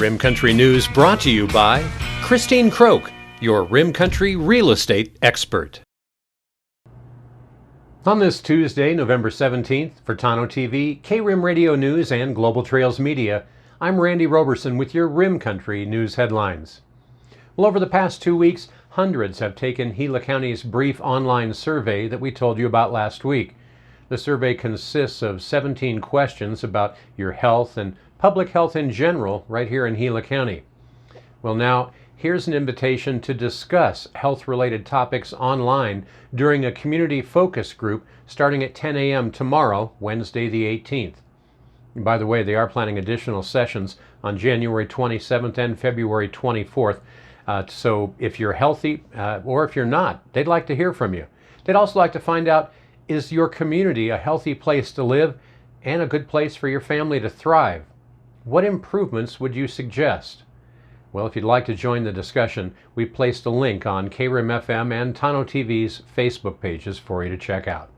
Rim Country News brought to you by Christine Croak, your Rim Country real estate expert. On this Tuesday, November 17th, for Tonto TV, K-Rim Radio News, and Global Trails Media, I'm Randy Roberson with your Rim Country News headlines. Well, over the past 2 weeks, hundreds have taken Gila County's brief online survey that we told you about last week. The survey consists of 17 questions about your health and public health in general right here in Gila County. Well, now, here's an invitation to discuss health-related topics online during a community focus group starting at 10 a.m. tomorrow, Wednesday the 18th. And by the way, they are planning additional sessions on January 27th and February 24th. So if you're healthy or if you're not, they'd like to hear from you. They'd also like to find out, is your community a healthy place to live and a good place for your family to thrive? What improvements would you suggest? Well, if you'd like to join the discussion, we've placed a link on KRIM FM and Tonto TV's Facebook pages for you to check out.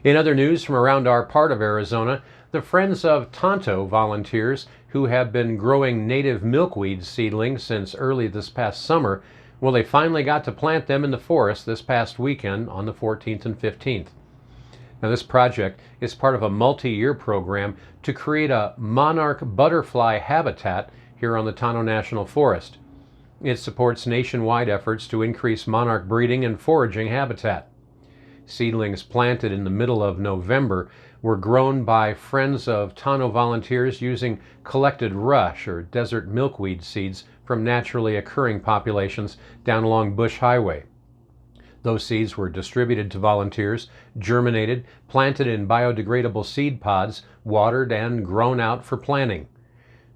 In other news from around our part of Arizona, the Friends of Tonto volunteers who have been growing native milkweed seedlings since early this past summer, well, they finally got to plant them in the forest this past weekend on the 14th and 15th. Now, this project is part of a multi-year program to create a monarch butterfly habitat here on the Tonto National Forest. It supports nationwide efforts to increase monarch breeding and foraging habitat. Seedlings planted in the middle of November were grown by Friends of Tonto volunteers using collected rush or desert milkweed seeds from naturally occurring populations down along Bush Highway. Those seeds were distributed to volunteers, germinated, planted in biodegradable seed pods, watered, and grown out for planting.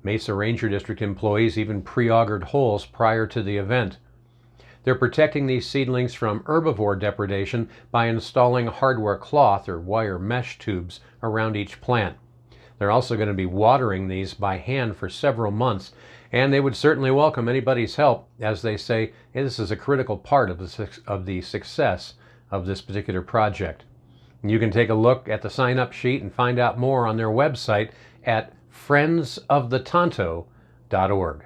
Mesa Ranger District employees even pre-augured holes prior to the event. They're protecting these seedlings from herbivore depredation by installing hardware cloth or wire mesh tubes around each plant. They're also going to be watering these by hand for several months, and they would certainly welcome anybody's help, as they say this is a critical part of the success of this particular project. You can take a look at the sign-up sheet and find out more on their website at friendsofthetonto.org.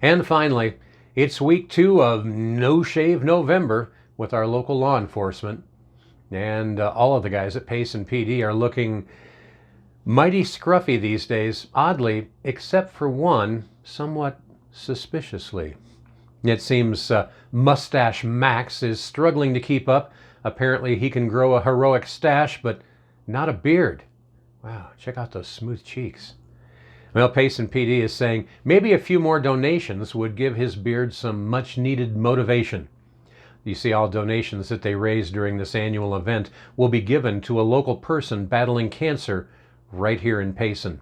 And finally, it's week 2 of No Shave November with our local law enforcement, and all of the guys at Payson PD are looking mighty scruffy these days, oddly, except for one, somewhat suspiciously. It seems Mustache Max is struggling to keep up. Apparently he can grow a heroic stash, but not a beard. Wow, check out those smooth cheeks. Well, Payson PD is saying maybe a few more donations would give his beard some much-needed motivation. You see, all donations that they raise during this annual event will be given to a local person battling cancer right here in Payson.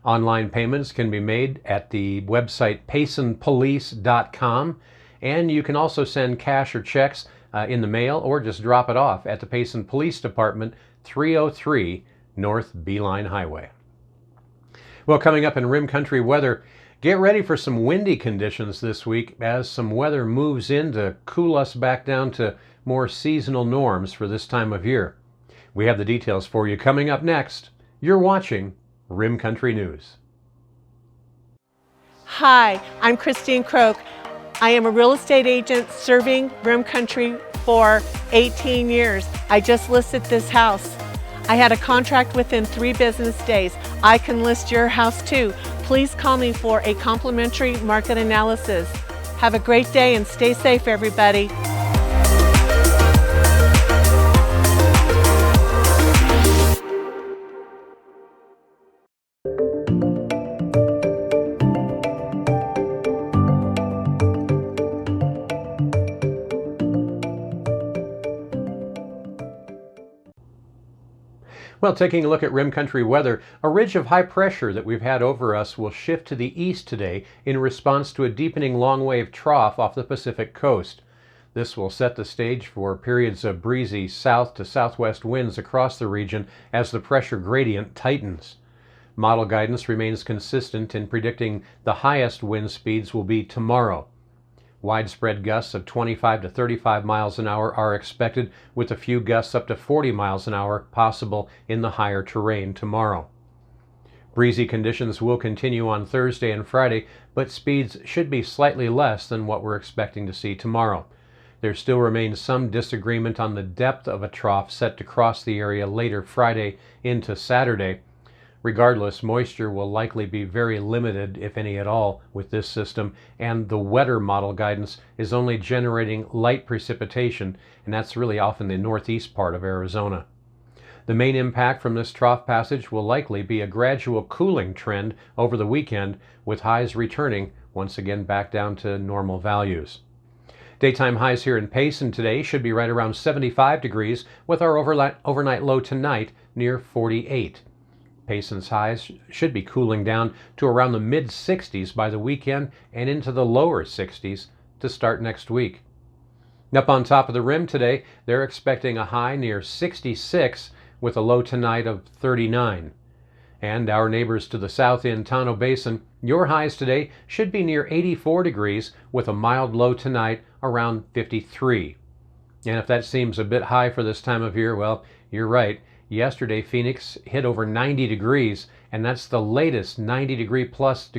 Online payments can be made at the website paysonpolice.com, and you can also send cash or checks in the mail or just drop it off at the Payson Police Department, 303 North Beeline Highway. Well, coming up in Rim Country weather, get ready for some windy conditions this week as some weather moves in to cool us back down to more seasonal norms for this time of year. We have the details for you coming up next. You're watching Rim Country News. Hi, I'm Christine Croak. I am a real estate agent serving Rim Country for 18 years. I just listed this house. I had a contract within 3 business days. I can list your house too. Please call me for a complimentary market analysis. Have a great day and stay safe, everybody. Well, taking a look at Rim Country weather, a ridge of high pressure that we've had over us will shift to the east today in response to a deepening long-wave trough off the Pacific coast. This will set the stage for periods of breezy south to southwest winds across the region as the pressure gradient tightens. Model guidance remains consistent in predicting the highest wind speeds will be tomorrow. Widespread gusts of 25 to 35 miles an hour are expected, with a few gusts up to 40 miles an hour possible in the higher terrain tomorrow. Breezy conditions will continue on Thursday and Friday, but speeds should be slightly less than what we're expecting to see tomorrow. There still remains some disagreement on the depth of a trough set to cross the area later Friday into Saturday. Regardless, moisture will likely be very limited, if any at all, with this system, and the wetter model guidance is only generating light precipitation, and that's really off in the northeast part of Arizona. The main impact from this trough passage will likely be a gradual cooling trend over the weekend, with highs returning once again back down to normal values. Daytime highs here in Payson today should be right around 75 degrees, with our overnight low tonight near 48. Payson's highs should be cooling down to around the mid-60s by the weekend and into the lower 60s to start next week. Up on top of the rim today, they're expecting a high near 66 with a low tonight of 39. And our neighbors to the south in Tonto Basin, your highs today should be near 84 degrees with a mild low tonight around 53. And if that seems a bit high for this time of year, well, you're right. Yesterday, Phoenix hit over 90 degrees, and that's the latest 90-degree plus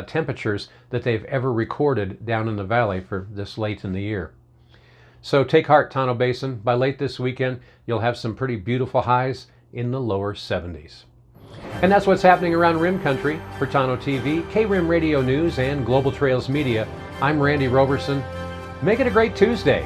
temperatures that they've ever recorded down in the valley for this late in the year. So take heart, Tonto Basin. By late this weekend, you'll have some pretty beautiful highs in the lower 70s. And that's what's happening around Rim Country. For Tonto TV, K-Rim Radio News, and Global Trails Media, I'm Randy Roberson. Make it a great Tuesday.